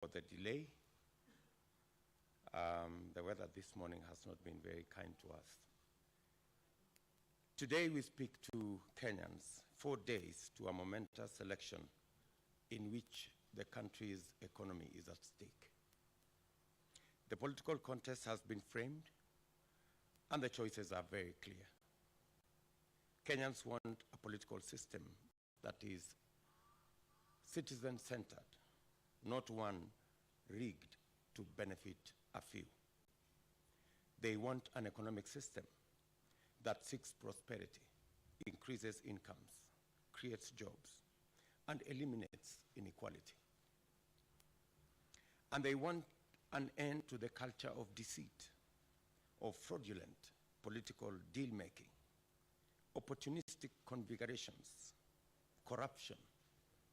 for the delay. The weather this morning has not been very kind to us. Today we speak to Kenyans 4 days to a momentous election in which the country's economy is at stake. The political contest has been framed and the choices are very clear. Kenyans want a political system that is citizen-centered, not one rigged to benefit a few. They want an economic system that seeks prosperity, increases incomes, creates jobs, and eliminates inequality. And they want an end to the culture of deceit, of fraudulent political deal-making, opportunistic configurations, corruption,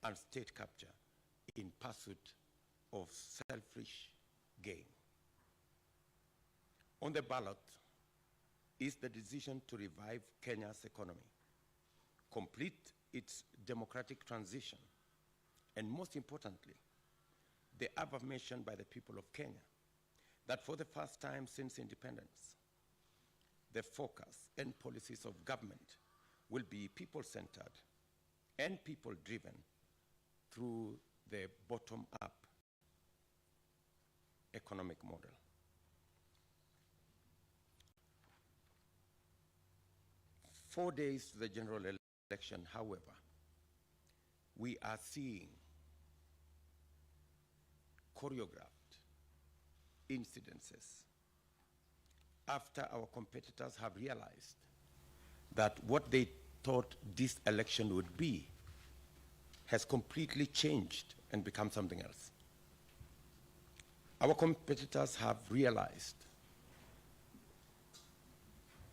and state capture in pursuit of selfish gain. On the ballot is the decision to revive Kenya's economy, complete its democratic transition, and most importantly, the affirmation by the people of Kenya that for the first time since independence, the focus and policies of government will be people-centered and people-driven through the bottom-up economic model. Four days to the general election, however, we are seeing choreographed incidences after our competitors have realized that what they thought this election would be has completely changed and become something else. Our competitors have realized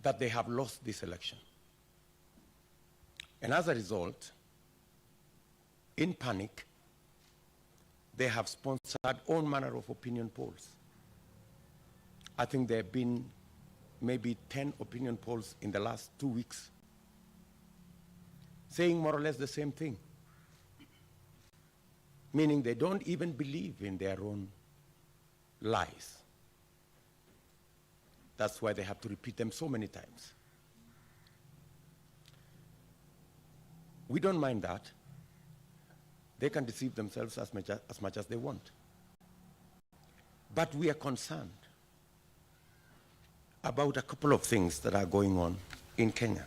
that they have lost this election. And as a result, in panic, they have sponsored all manner of opinion polls. I think there have been maybe 10 opinion polls in the last 2 weeks saying more or less the same thing, meaning they don't even believe in their own lies. That's why they have to repeat them so many times. We don't mind that. They can deceive themselves as much as they want. But we are concerned about a couple of things that are going on in Kenya.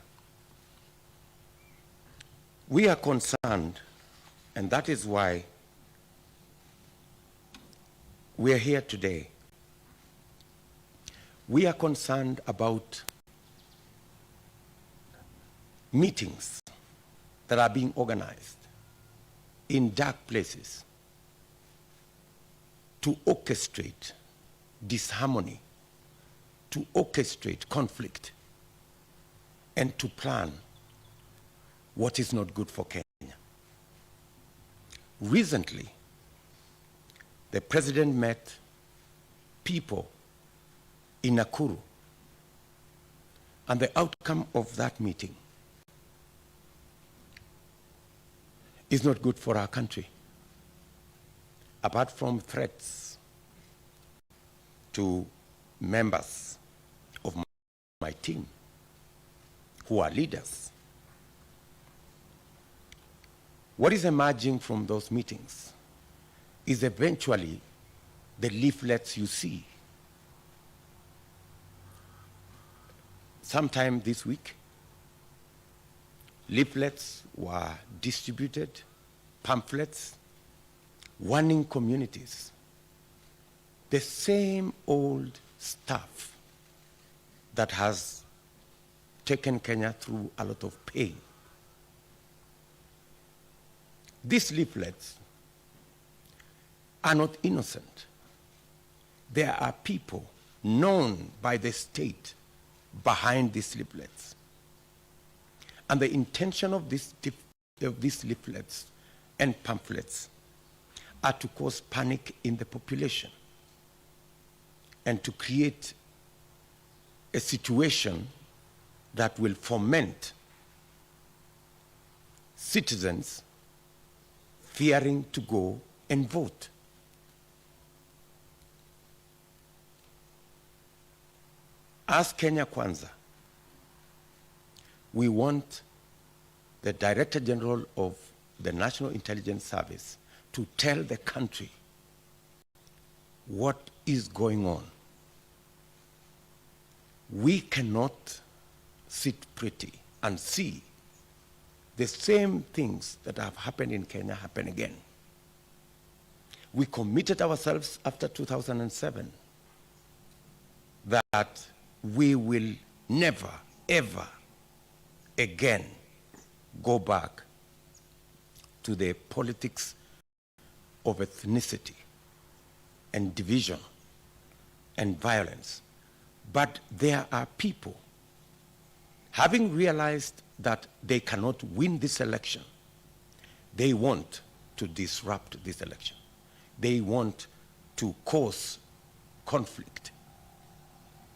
We are concerned, and that is why we are here today. We are concerned about meetings that are being organized in dark places to orchestrate disharmony, to orchestrate conflict, and to plan what is not good for Kenya. Recently, the president met people in Nakuru, and the outcome of that meeting is not good for our country. Apart from threats to members of my team who are leaders, what is emerging from those meetings is eventually the leaflets you see. Sometime this week, leaflets were distributed, pamphlets, warning communities. The same old stuff that has taken Kenya through a lot of pain. These leaflets are not innocent. There are people known by the state behind these leaflets. And the intention of these leaflets and pamphlets are to cause panic in the population and to create a situation that will foment citizens fearing to go and vote. As Kenya Kwanza, we want the Director General of the National Intelligence Service to tell the country what is going on. We cannot sit pretty and see the same things that have happened in Kenya happen again. We committed ourselves after 2007 that we will never, ever again go back to the politics of ethnicity and division and violence. But there are people, having realized that they cannot win this election, they want to disrupt this election. They want to cause conflict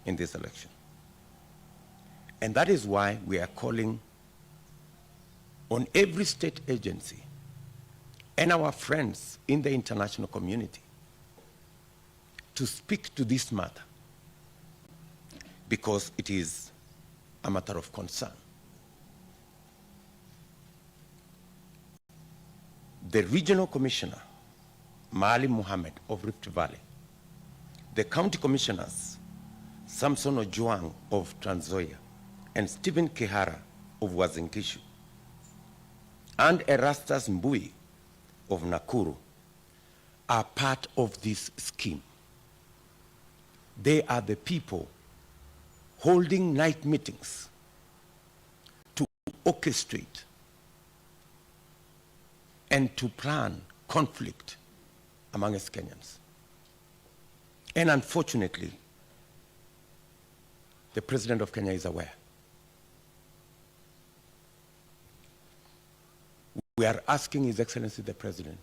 in this election. And that is why we are calling on every state agency and our friends in the international community to speak to this matter, because it is a matter of concern. The regional commissioner, Maalim Mohammed of Rift Valley, the county commissioners, Samson Ojuang of Trans Nzoia, and Stephen Kihara of Uasin Gishu, and Erastus Mbui of Nakuru are part of this scheme. They are the people holding night meetings to orchestrate and to plan conflict among us Kenyans. And unfortunately, the President of Kenya is aware. We are asking His Excellency the President,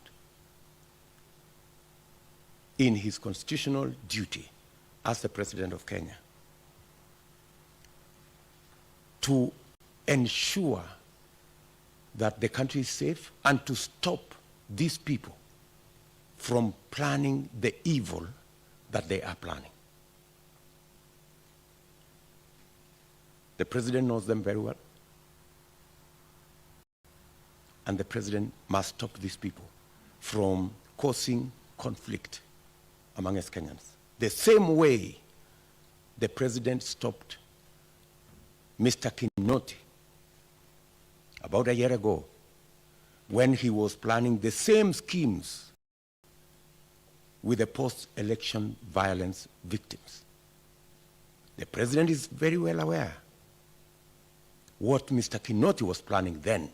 in his constitutional duty as the President of Kenya, to ensure that the country is safe and to stop these people from planning the evil that they are planning. The President knows them very well. And the President must stop these people from causing conflict among us Kenyans. The same way the President stopped Mr. Kinoti about a year ago when he was planning the same schemes with the post-election violence victims. The President is very well aware what Mr. Kinoti was planning then.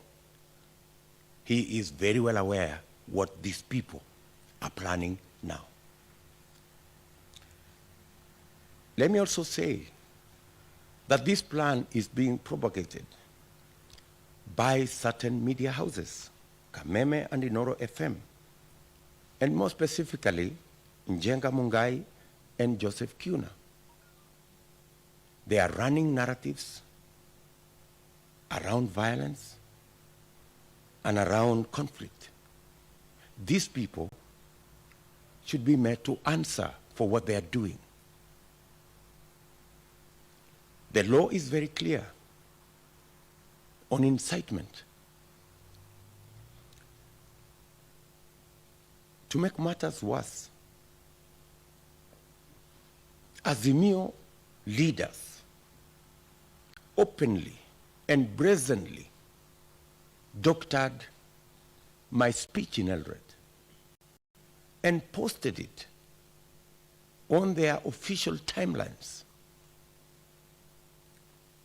He is very well aware what these people are planning now. Let me also say that this plan is being propagated by certain media houses, Kameme and Inoro FM, and more specifically, Njenga Mungai and Joseph Kuna. They are running narratives around violence and around conflict. These people should be made to answer for what they are doing. The law is very clear on incitement. To make matters worse, Azimio leaders openly and brazenly doctored my speech in Eldoret and posted it on their official timelines,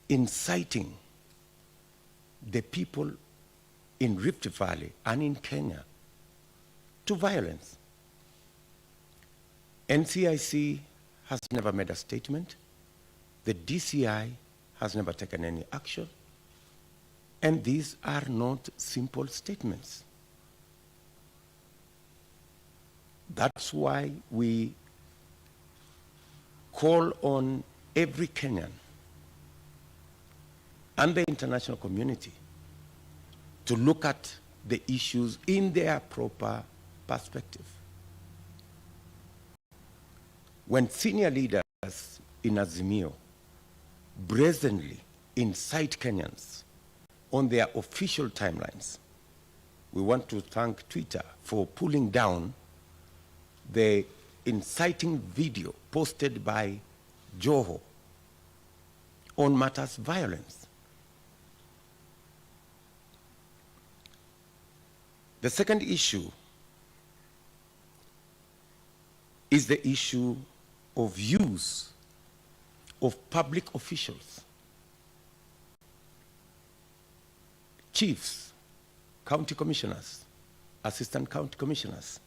inciting the people in Rift Valley and in Kenya to violence. NCIC has never made a statement. The DCI has never taken any action. And these are not simple statements. That's why we call on every Kenyan and the international community to look at the issues in their proper perspective. When senior leaders in Azimio brazenly incite Kenyans on their official timelines. We want to thank Twitter for pulling down the inciting video posted by Joho on matters violence. The second issue is the issue of use of public officials, chiefs, county commissioners, assistant county commissioners,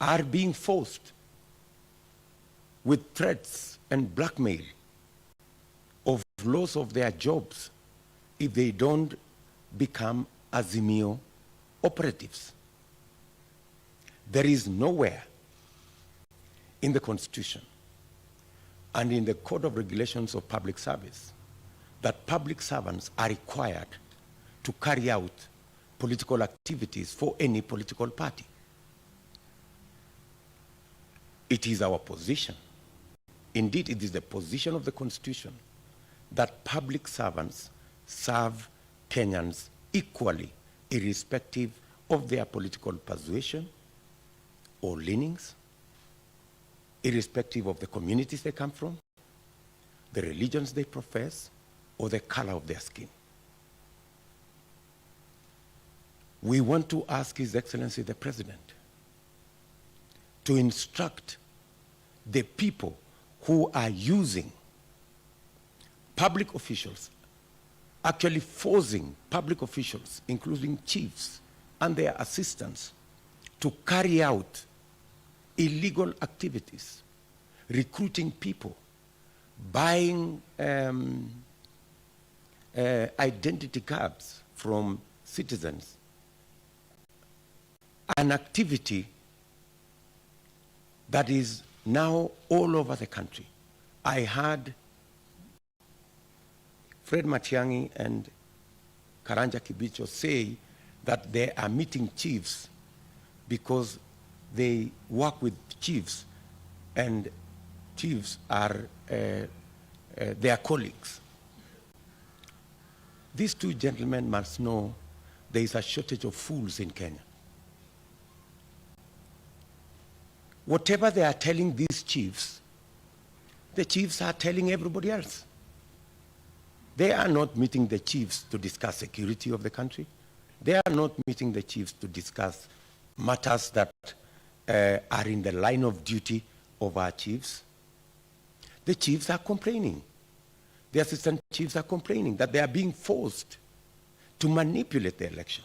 are being forced with threats and blackmail of loss of their jobs if they don't become Azimio operatives. There is nowhere in the Constitution and in the Code of Regulations of Public Service that public servants are required to carry out political activities for any political party. It is our position, indeed it is the position of the Constitution, that public servants serve Kenyans equally, irrespective of their political persuasion or leanings, irrespective of the communities they come from, the religions they profess, or the color of their skin. We want to ask His Excellency the President to instruct the people who are using public officials, actually forcing public officials, including chiefs and their assistants, to carry out illegal activities, recruiting people, buying identity cards from citizens, an activity that is now all over the country. I heard Fred Matiang'i and Karanja Kibicho say that they are meeting chiefs because they work with chiefs and chiefs are their colleagues. These two gentlemen must know there is a shortage of fools in Kenya. Whatever they are telling these chiefs, the chiefs are telling everybody else. They are not meeting the chiefs to discuss security of the country. They are not meeting the chiefs to discuss matters that are in the line of duty of our chiefs. The chiefs are complaining. The assistant chiefs are complaining that they are being forced to manipulate the election,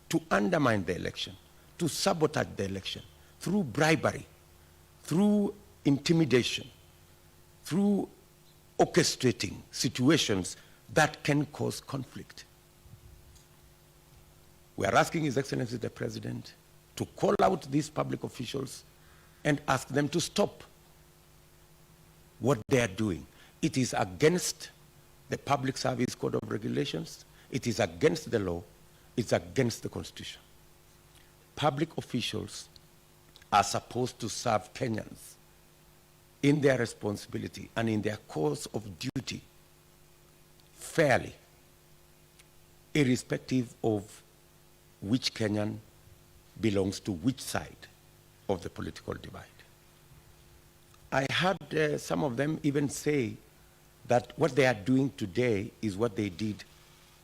to undermine the election, to sabotage the election through bribery, through intimidation, through orchestrating situations that can cause conflict. We are asking His Excellency the President to call out these public officials and ask them to stop what they are doing. It is against the Public Service Code of Regulations. It is against the law. It's against the Constitution. Public officials are supposed to serve Kenyans in their responsibility and in their course of duty fairly, irrespective of which Kenyan belongs to which side of the political divide. I heard some of them even say that what they are doing today is what they did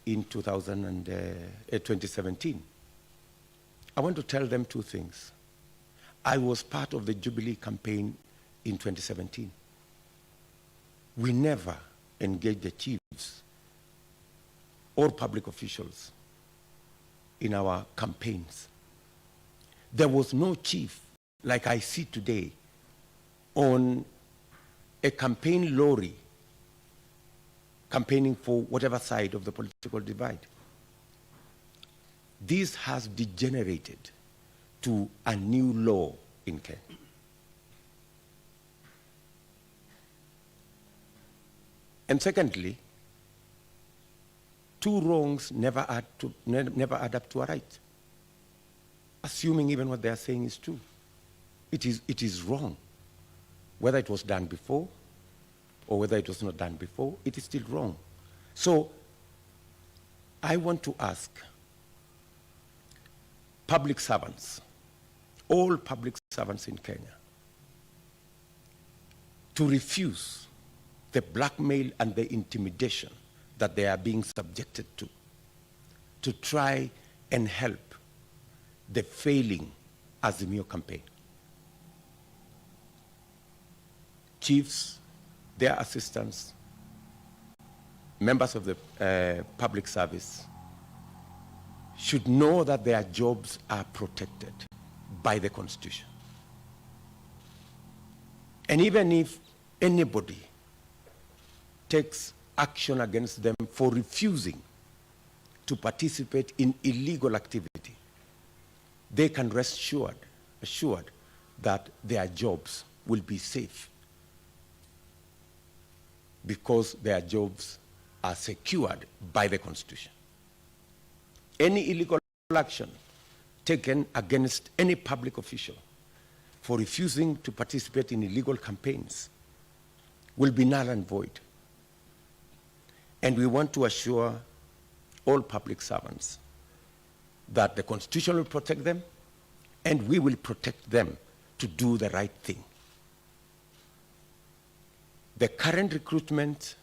in 2017. I want to tell them two things. I was part of the Jubilee campaign in 2017. We never engaged the chiefs or public officials in our campaigns. There was no chief like I see today on a campaign lorry campaigning for whatever side of the political divide. This has degenerated to a new law in Kenya. And secondly, two wrongs never add up to a right. Assuming even what they are saying is true. It is wrong, whether it was done before or whether it was not done before, it is still wrong. So I want to ask public servants, all public servants in Kenya, to refuse the blackmail and the intimidation that they are being subjected to try and help the failing Azimio campaign. Chiefs, their assistants, members of the public service should know that their jobs are protected by the Constitution. And even if anybody takes action against them for refusing to participate in illegal activity, they can rest assured that their jobs will be safe, because their jobs are secured by the Constitution. Any illegal action taken against any public official for refusing to participate in illegal campaigns will be null and void. And we want to assure all public servants that the Constitution will protect them, and we will protect them to do the right thing. The current recruitment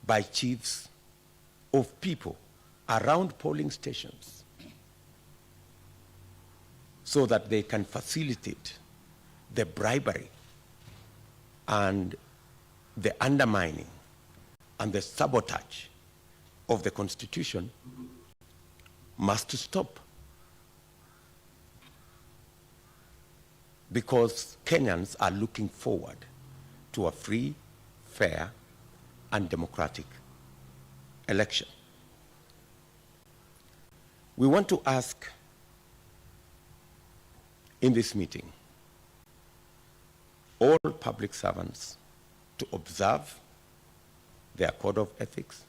by chiefs of people around polling stations so that they can facilitate the bribery and the undermining and the sabotage of the Constitution must stop. Because Kenyans are looking forward to a free, fair, and democratic election. We want to ask in this meeting all public servants to observe their code of ethics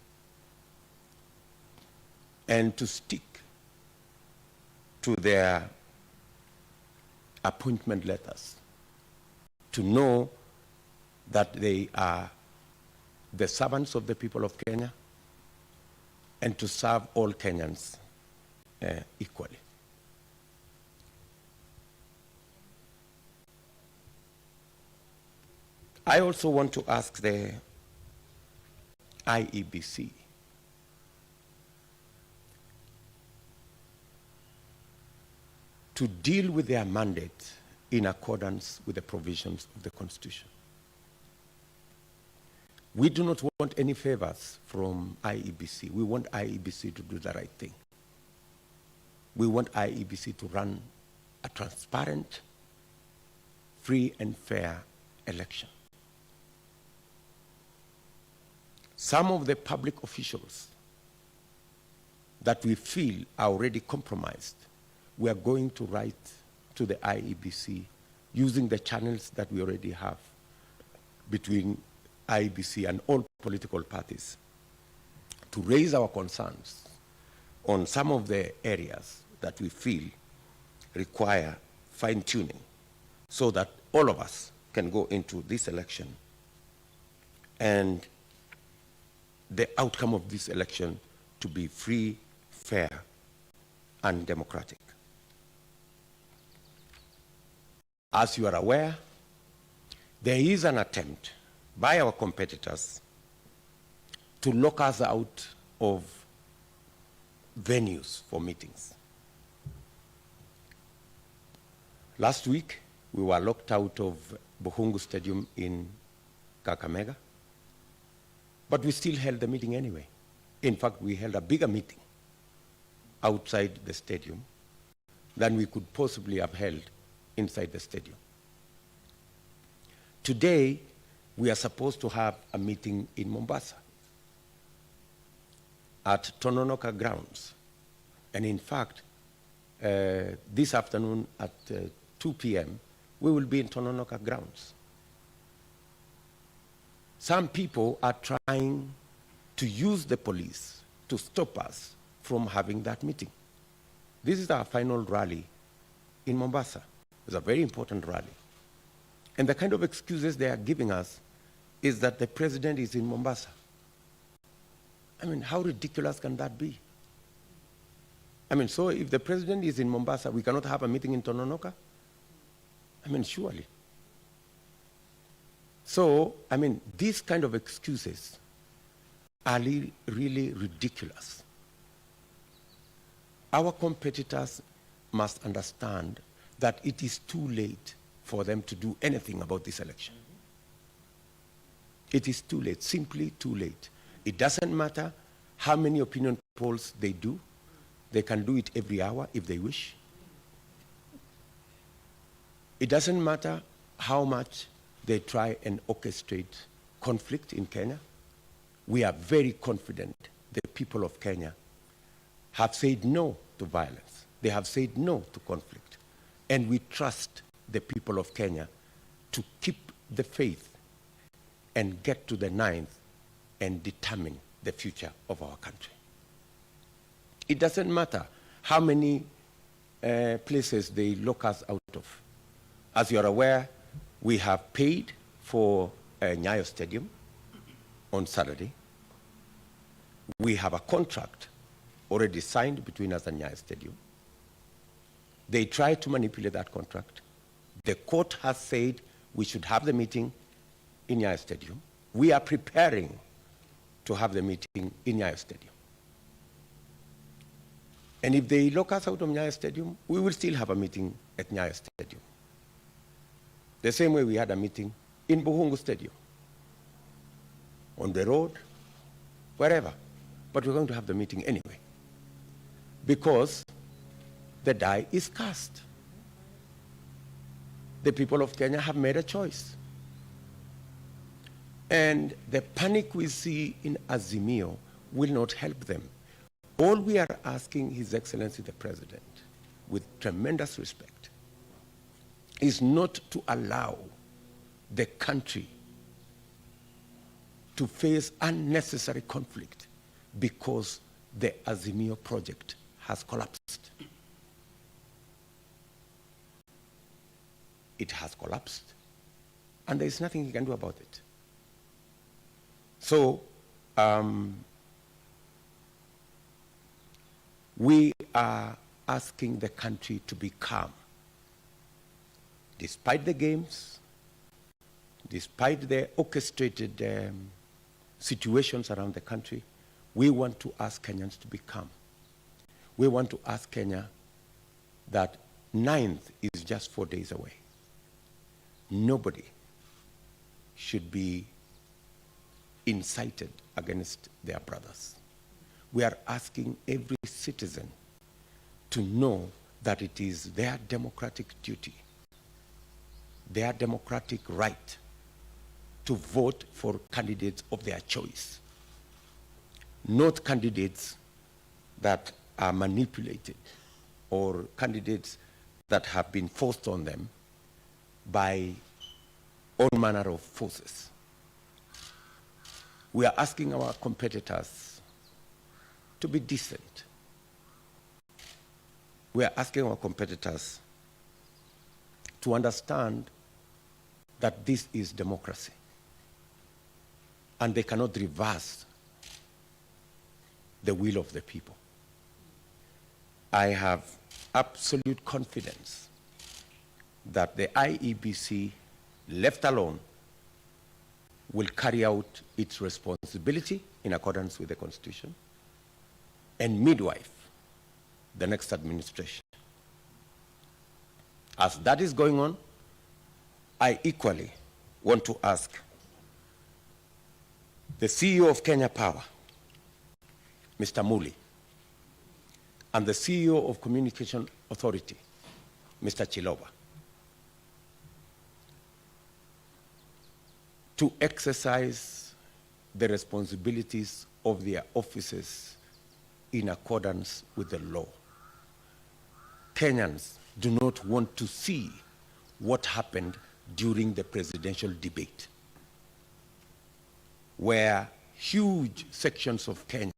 and to stick to their appointment letters, to know that they are the servants of the people of Kenya, and to serve all Kenyans equally. I also want to ask the IEBC to deal with their mandate in accordance with the provisions of the Constitution. We do not want any favors from IEBC. We want IEBC to do the right thing. We want IEBC to run a transparent, free and fair election. Some of the public officials that we feel are already compromised, we are going to write to the IEBC using the channels that we already have between IEBC and all political parties to raise our concerns on some of the areas that we feel require fine-tuning so that all of us can go into this election and the outcome of this election to be free, fair, and democratic. As you are aware, there is an attempt by our competitors to lock us out of venues for meetings. Last week, we were locked out of Buhungu Stadium in Kakamega, but we still held the meeting anyway. In fact, we held a bigger meeting outside the stadium than we could possibly have held inside the stadium. Today, we are supposed to have a meeting in Mombasa at Tononoka grounds. And in fact, this afternoon at 2 p.m., we will be in Tononoka grounds. Some people are trying to use the police to stop us from having that meeting. This is our final rally in Mombasa. It's a very important rally. And the kind of excuses they are giving us is that the president is in Mombasa. I mean, how ridiculous can that be? I mean, so if the president is in Mombasa, we cannot have a meeting in Tononoka? I mean, surely. So, I mean, these kind of excuses are really ridiculous. Our competitors must understand that it is too late for them to do anything about this election. It is too late, simply too late. It doesn't matter how many opinion polls they do. They can do it every hour if they wish. It doesn't matter how much they try and orchestrate conflict in Kenya. We are very confident the people of Kenya have said no to violence. They have said no to conflict. And we trust the people of Kenya to keep the faith and get to the 9th and determine the future of our country. It doesn't matter how many places they lock us out of. As you're aware, we have paid for Nyayo Stadium on Saturday. We have a contract already signed between us and Nyayo Stadium. They tried to manipulate that contract. The court has said we should have the meeting in Nyayo Stadium. We are preparing to have the meeting in Nyayo Stadium. And if they lock us out of Nyayo Stadium, we will still have a meeting at Nyayo Stadium. The same way we had a meeting in Buhungu Stadium, on the road, wherever. But we're going to have the meeting anyway, because the die is cast. The people of Kenya have made a choice. And the panic we see in Azimio will not help them. All we are asking His Excellency the President, with tremendous respect, is not to allow the country to face unnecessary conflict because the Azimio project has collapsed. It has collapsed, and there is nothing he can do about it. So, we are asking the country to be calm. Despite the games, despite the orchestrated situations around the country, we want to ask Kenyans to be calm. We want to ask Kenya that 9th is just 4 days away. Nobody should be incited against their brothers. We are asking every citizen to know that it is their democratic duty, their democratic right to vote for candidates of their choice, not candidates that are manipulated or candidates that have been forced on them by all manner of forces. We are asking our competitors to be decent. We are asking our competitors to understand that this is democracy, and they cannot reverse the will of the people. I have absolute confidence that the IEBC, left alone, will carry out its responsibility in accordance with the Constitution and midwife the next administration. As that is going on, I equally want to ask the CEO of Kenya Power, Mr. Muli, and the CEO of Communication Authority, Mr. Chiloba, to exercise the responsibilities of their offices in accordance with the law. Kenyans do not want to see what happened during the presidential debate, where huge sections of Kenya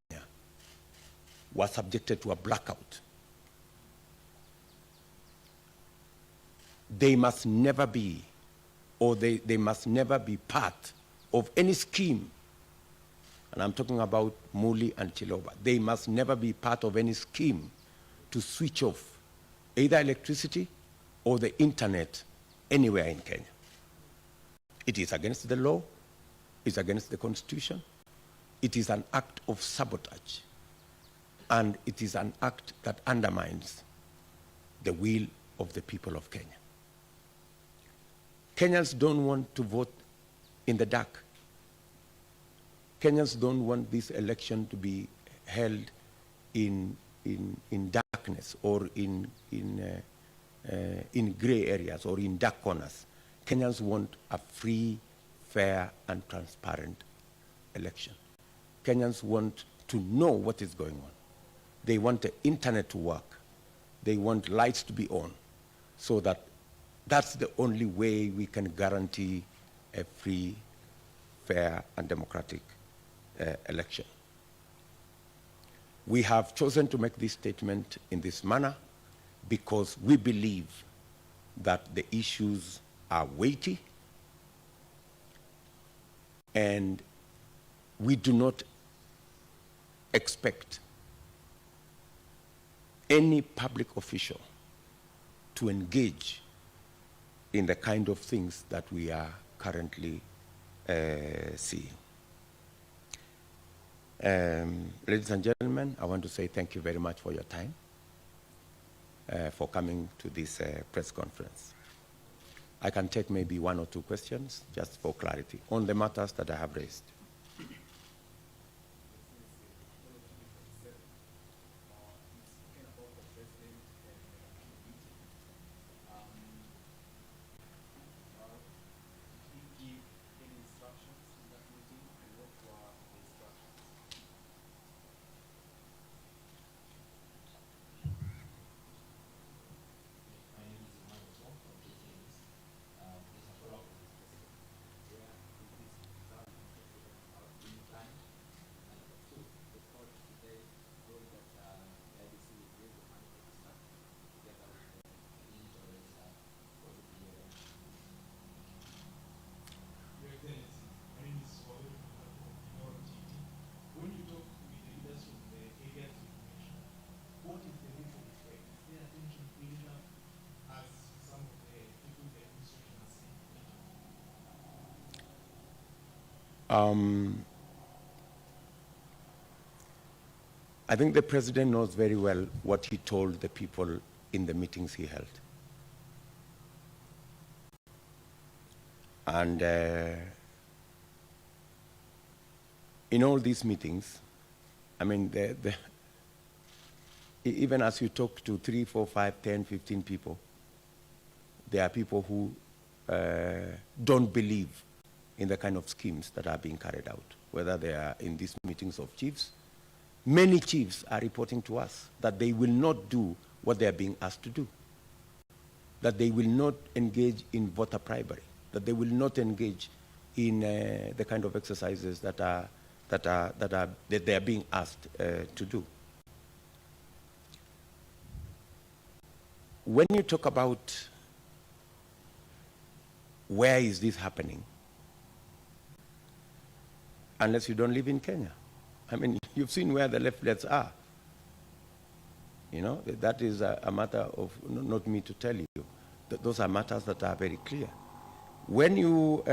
were subjected to a blackout. They must never be, or they must never be part of any scheme, and I'm talking about Muli and Chiloba, they must never be part of any scheme to switch off either electricity or the internet anywhere in Kenya. It is against the law, it's against the Constitution, it is an act of sabotage, and it is an act that undermines the will of the people of Kenya. Kenyans don't want to vote in the dark. Kenyans don't want this election to be held in darkness or in gray areas or in dark corners. Kenyans want a free, fair, and transparent election. Kenyans want to know what is going on. They want the internet to work. They want lights to be on, so that that's the only way we can guarantee a free, fair, and democratic election. We have chosen to make this statement in this manner because we believe that the issues are weighty, and we do not expect any public official to engage in the kind of things that we are currently seeing. Ladies and gentlemen, I want to say thank you very much for your time, for coming to this press conference. I can take maybe one or two questions just for clarity on the matters that I have raised. I think the president knows very well what he told the people in the meetings he held. And in all these meetings, I mean, even as you talk to 3, 4, 5, 10, 15 people, there are people who don't believe in the kind of schemes that are being carried out, whether they are in these meetings of chiefs. Many chiefs are reporting to us that they will not do what they are being asked to do, that they will not engage in voter bribery, that they will not engage in the kind of exercises that they are being asked to do. When you talk about where is this happening, unless you don't live in Kenya, I mean, you've seen where the leaflets are. You know, that is a matter of not me to tell you. Those are matters that are very clear. When you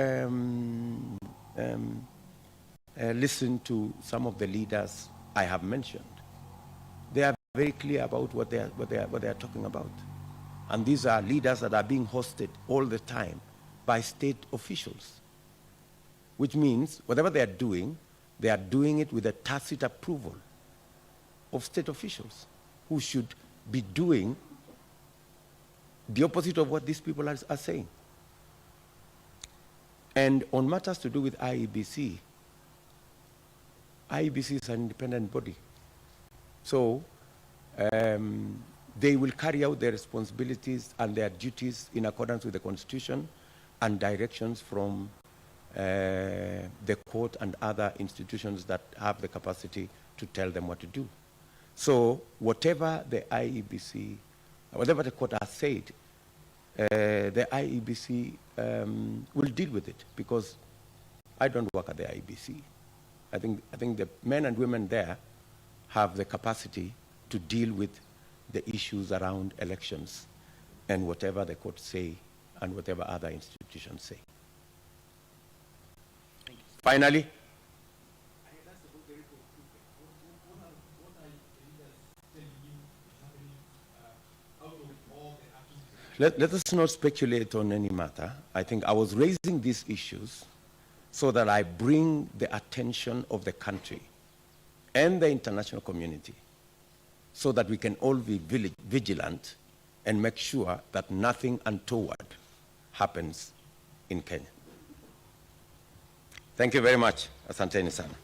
listen to some of the leaders I have mentioned, they are very clear about what they are talking about. And these are leaders that are being hosted all the time by state officials, which means whatever they are doing it with a tacit approval of state officials who should be doing the opposite of what these people are saying. And on matters to do with IEBC, IEBC is an independent body. So they will carry out their responsibilities and their duties in accordance with the Constitution and directions from the court and other institutions that have the capacity to tell them what to do. So whatever the IEBC, whatever the court has said, the IEBC will deal with it, because I don't work at the IEBC. I think the men and women there have the capacity to deal with the issues around elections and whatever the courts say and whatever other institutions say. Finally, let us not speculate on any matter. I think I was raising these issues so that I bring the attention of the country and the international community so that we can all be vigilant and make sure that nothing untoward happens in Kenya. Thank you very much. Asanteni sana.